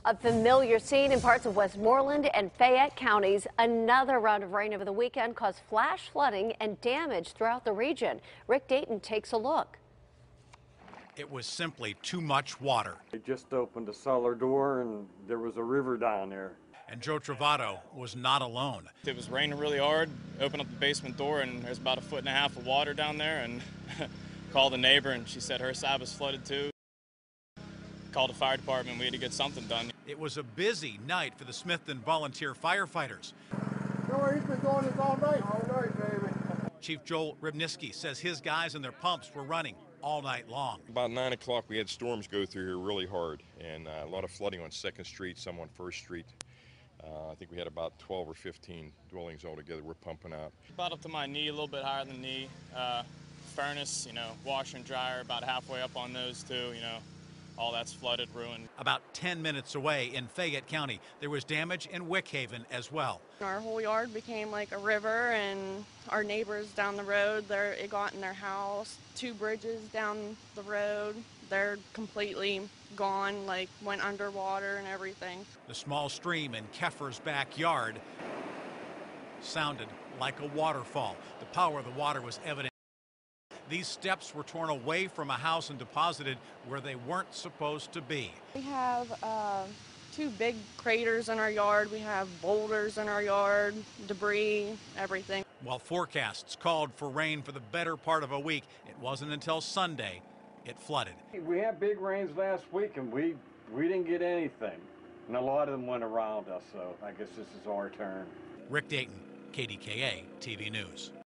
A familiar scene in parts of Westmoreland and Fayette counties. Another round of rain over the weekend caused flash flooding and damage throughout the region. Rick Dayton takes a look. It was simply too much water. They just opened the cellar door and there was a river down there. And Joe Travato was not alone. It was raining really hard. Opened up the basement door and there's about 1.5 feet of water down there, and called the neighbor and she said her side was flooded too. Called the fire department. We had to get something done. It was a busy night for the Smithton volunteer firefighters. He's been doing this all night. All night, baby. Chief Joel Ribniski says his guys and their pumps were running all night long. About 9 o'clock, we had storms go through here really hard, and a lot of flooding on 2nd Street, some on 1st Street. I think we had about 12 or 15 dwellings altogether we're pumping out. About up to my knee, a little bit higher than knee. Furnace, washer and dryer, about halfway up on those too, all that's flooded, ruined. About 10 minutes away in Fayette County, there was damage in Wickhaven as well. Our whole yard became like a river, and our neighbors down the road, it got in their house. 2 bridges down the road, they're completely gone, went underwater and everything. The small stream in Keffer's backyard sounded like a waterfall. The power of the water was evident. These steps were torn away from a house and deposited where they weren't supposed to be. We have 2 big craters in our yard. We have boulders in our yard, debris, everything. While forecasts called for rain for the better part of a week, it wasn't until Sunday it flooded. We had big rains last week and we didn't get anything. And a lot of them went around us, so I guess this is our turn. Rick Dayton, KDKA-TV News.